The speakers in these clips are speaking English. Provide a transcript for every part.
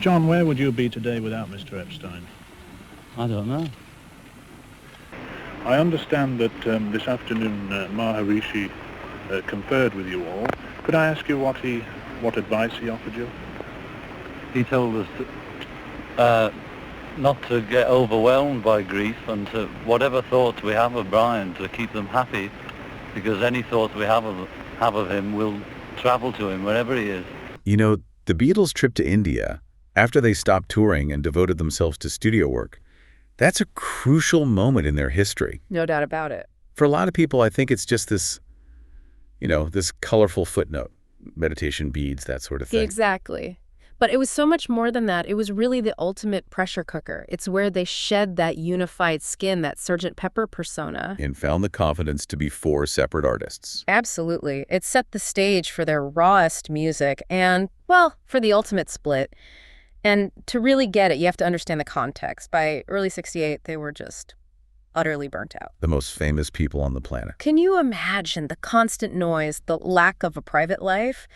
John, where would you be today without Mr. Epstein? I don't know. I understand that this afternoon Maharishi conferred with you all. Could I ask you what advice he offered you? He told us not to get overwhelmed by grief and to whatever thoughts we have of Brian, to keep them happy, because any thoughts we have of him will travel to him wherever he is. You know, the Beatles' trip to India, after they stopped touring and devoted themselves to studio work, that's a crucial moment in their history. No doubt about it. For a lot of people, I think it's just this, this colorful footnote, meditation beads, that sort of thing. Exactly. But it was so much more than that. It was really the ultimate pressure cooker. It's where they shed that unified skin, that Sgt. Pepper persona. And found the confidence to be 4 separate artists. Absolutely. It set the stage for their rawest music and, well, for the ultimate split. And to really get it, you have to understand the context. By early '68, they were just utterly burnt out. The most famous people on the planet. Can you imagine the constant noise, the lack of a private life?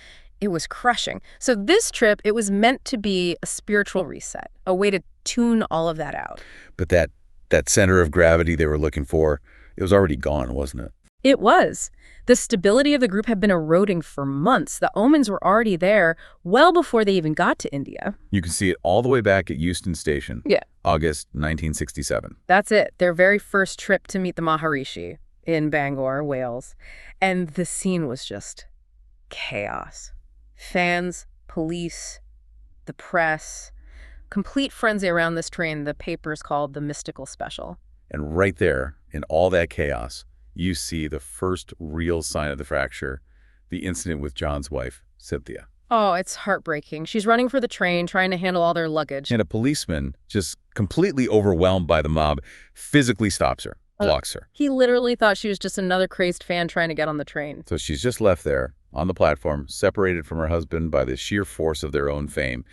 It was crushing. So this trip, it was meant to be a spiritual reset, a way to tune all of that out. But that center of gravity they were looking for, it was already gone, wasn't it? It was. The stability of the group had been eroding for months. The omens were already there well before they even got to India. You can see it all the way back at Euston Station. Yeah. August 1967. That's it. Their very first trip to meet the Maharishi in Bangor, Wales. And the scene was just chaos. Fans, police, the press, complete frenzy around this train the papers called the Mystical Special. And right there, in all that chaos, you see the first real sign of the fracture, the incident with John's wife, Cynthia. Oh, it's heartbreaking. She's running for the train, trying to handle all their luggage. And a policeman, just completely overwhelmed by the mob, physically stops her, blocks her. He literally thought she was just another crazed fan trying to get on the train. So she's just left there, on the platform, separated from her husband by the sheer force of their own fame.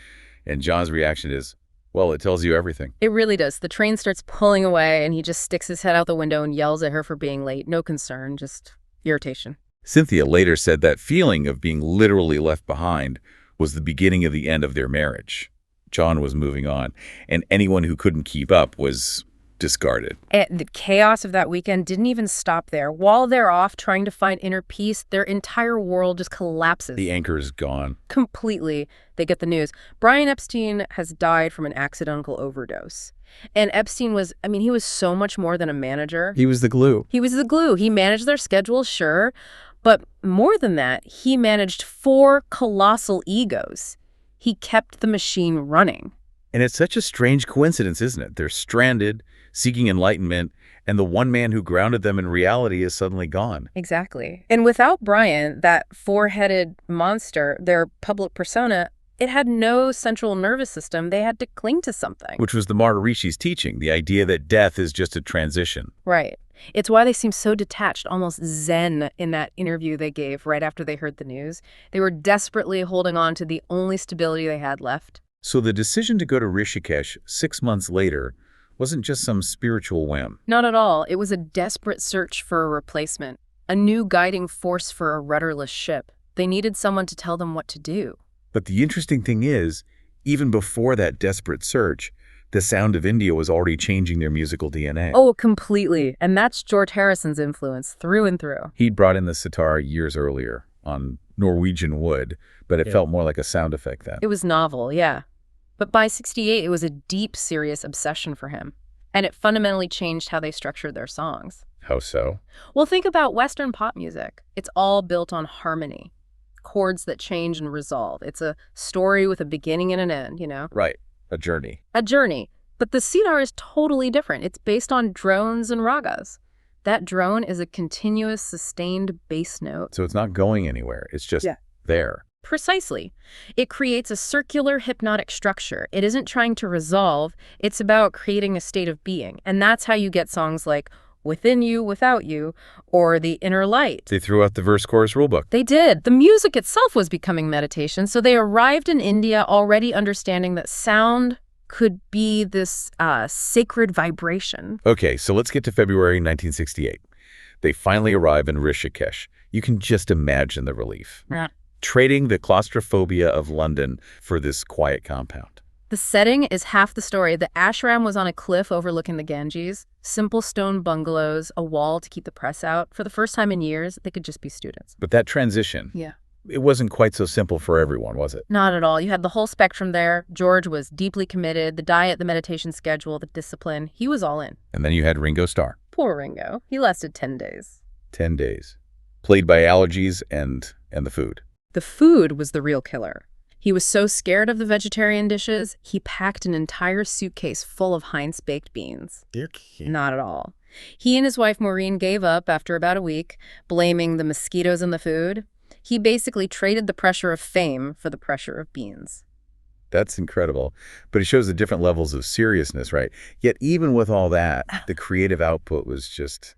And John's reaction is, well, it tells you everything. It really does. The train starts pulling away, and he just sticks his head out the window and yells at her for being late. No concern, just irritation. Cynthia later said that feeling of being literally left behind was the beginning of the end of their marriage. John was moving on, and anyone who couldn't keep up was discarded. And the chaos of that weekend didn't even stop there. While they're off trying to find inner peace, their entire world just collapses. The anchor is gone. Completely. They get the news. Brian Epstein has died from an accidental overdose. And Epstein was, he was so much more than a manager. He was the glue. He was the glue. He managed their schedule, sure. But more than that, he managed 4 colossal egos. He kept the machine running. And it's such a strange coincidence, isn't it? They're stranded, seeking enlightenment, and the one man who grounded them in reality is suddenly gone. Exactly. And without Brian, that 4-headed monster, their public persona, it had no central nervous system. They had to cling to something. Which was the Maharishi's teaching, the idea that death is just a transition. Right. It's why they seem so detached, almost zen in that interview they gave right after they heard the news. They were desperately holding on to the only stability they had left. So the decision to go to Rishikesh 6 months later wasn't just some spiritual whim. Not at all. It was a desperate search for a replacement, a new guiding force for a rudderless ship. They needed someone to tell them what to do. But the interesting thing is, even before that desperate search, the sound of India was already changing their musical DNA. Oh, completely. And that's George Harrison's influence through and through. He'd brought in the sitar years earlier on Norwegian wood, but it felt more like a sound effect then. It was novel, yeah. But by '68, it was a deep, serious obsession for him. And it fundamentally changed how they structured their songs. How so? Well, think about Western pop music. It's all built on harmony, chords that change and resolve. It's a story with a beginning and an end, Right. A journey. A journey. But the sitar is totally different. It's based on drones and ragas. That drone is a continuous, sustained bass note. So it's not going anywhere. It's just there. Precisely. It creates a circular hypnotic structure. It isn't trying to resolve. It's about creating a state of being. And that's how you get songs like Within You, Without You, or The Inner Light. They threw out the verse-chorus rulebook. They did. The music itself was becoming meditation, so they arrived in India already understanding that sound could be this sacred vibration. Okay, so let's get to February 1968. They finally arrive in Rishikesh. You can just imagine the relief. Yeah. Trading the claustrophobia of London for this quiet compound. The setting is half the story. The ashram was on a cliff overlooking the Ganges. Simple stone bungalows, a wall to keep the press out. For the first time in years, they could just be students. But that transition, Yeah. it wasn't quite so simple for everyone, was it? Not at all. You had the whole spectrum there. George was deeply committed. The diet, the meditation schedule, the discipline. He was all in. And then you had Ringo Starr. Poor Ringo. He lasted 10 days. 10 days. Plagued by allergies and the food. The food was the real killer. He was so scared of the vegetarian dishes, he packed an entire suitcase full of Heinz baked beans. Not at all. He and his wife Maureen gave up after about a week, blaming the mosquitoes in the food. He basically traded the pressure of fame for the pressure of beans. That's incredible. But it shows the different levels of seriousness, right? Yet even with all that, the creative output was just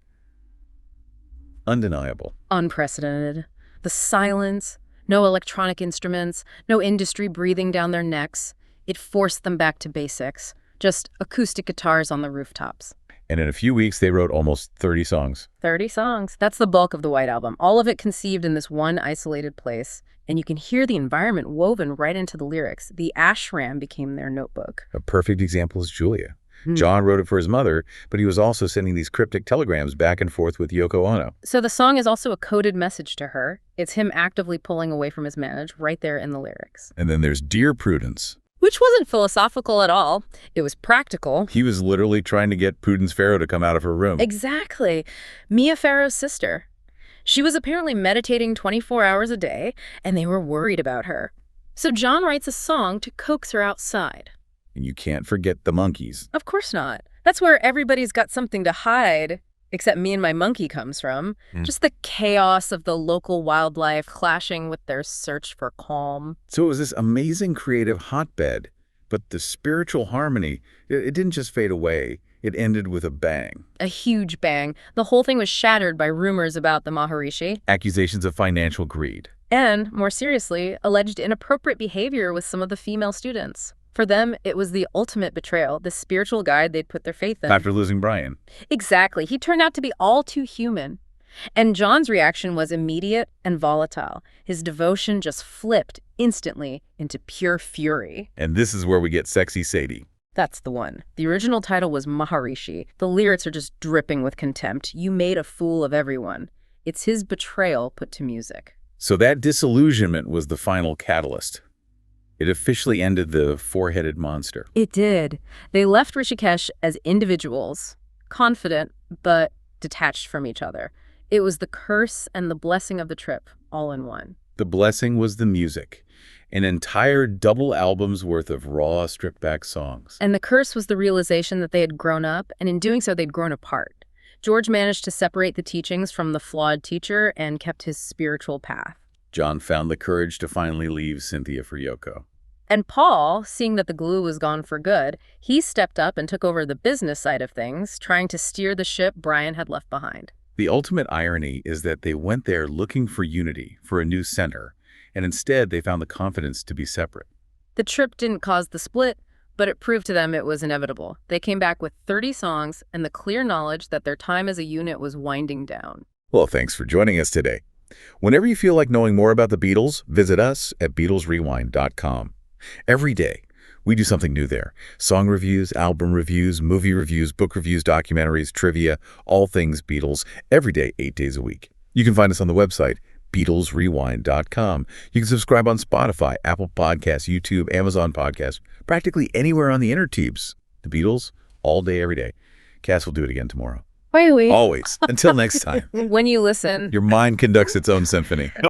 undeniable. Unprecedented. The silence, no electronic instruments, no industry breathing down their necks. It forced them back to basics, just acoustic guitars on the rooftops. And in a few weeks, they wrote almost 30 songs. 30 songs. That's the bulk of the White Album. All of it conceived in this one isolated place. And you can hear the environment woven right into the lyrics. The ashram became their notebook. A perfect example is Julia. John wrote it for his mother, but he was also sending these cryptic telegrams back and forth with Yoko Ono. So the song is also a coded message to her. It's him actively pulling away from his marriage right there in the lyrics. And then there's Dear Prudence. Which wasn't philosophical at all. It was practical. He was literally trying to get Prudence Farrow to come out of her room. Exactly. Mia Farrow's sister. She was apparently meditating 24 hours a day, and they were worried about her. So John writes a song to coax her outside. And you can't forget the monkeys. Of course not. That's where everybody's got something to hide, except me and my monkey comes from. Just the chaos of the local wildlife clashing with their search for calm. So it was this amazing creative hotbed, but the spiritual harmony, it didn't just fade away. It ended with a bang. A huge bang. The whole thing was shattered by rumors about the Maharishi. Accusations of financial greed. And, more seriously, alleged inappropriate behavior with some of the female students. For them, it was the ultimate betrayal, the spiritual guide they'd put their faith in. After losing Brian. Exactly. He turned out to be all too human. And John's reaction was immediate and volatile. His devotion just flipped instantly into pure fury. And this is where we get Sexy Sadie. That's the one. The original title was Maharishi. The lyrics are just dripping with contempt. You made a fool of everyone. It's his betrayal put to music. So that disillusionment was the final catalyst. It officially ended the four-headed monster. It did. They left Rishikesh as individuals, confident but detached from each other. It was the curse and the blessing of the trip, all in one. The blessing was the music, an entire double album's worth of raw, stripped-back songs. And the curse was the realization that they had grown up, and in doing so, they'd grown apart. George managed to separate the teachings from the flawed teacher and kept his spiritual path. John found the courage to finally leave Cynthia for Yoko. And Paul, seeing that the glue was gone for good, he stepped up and took over the business side of things, trying to steer the ship Brian had left behind. The ultimate irony is that they went there looking for unity, for a new center, and instead they found the confidence to be separate. The trip didn't cause the split, but it proved to them it was inevitable. They came back with 30 songs and the clear knowledge that their time as a unit was winding down. Well, thanks for joining us today. Whenever you feel like knowing more about the Beatles, visit us at BeatlesRewind.com. Every day, we do something new there. Song reviews, album reviews, movie reviews, book reviews, documentaries, trivia, all things Beatles, every day, 8 days a week. You can find us on the website, BeatlesRewind.com. You can subscribe on Spotify, Apple Podcasts, YouTube, Amazon Podcasts, practically anywhere on the intertubes. The Beatles, all day, every day. Cass will do it again tomorrow. Wait. Always. Until next time. When you listen. Your mind conducts its own symphony.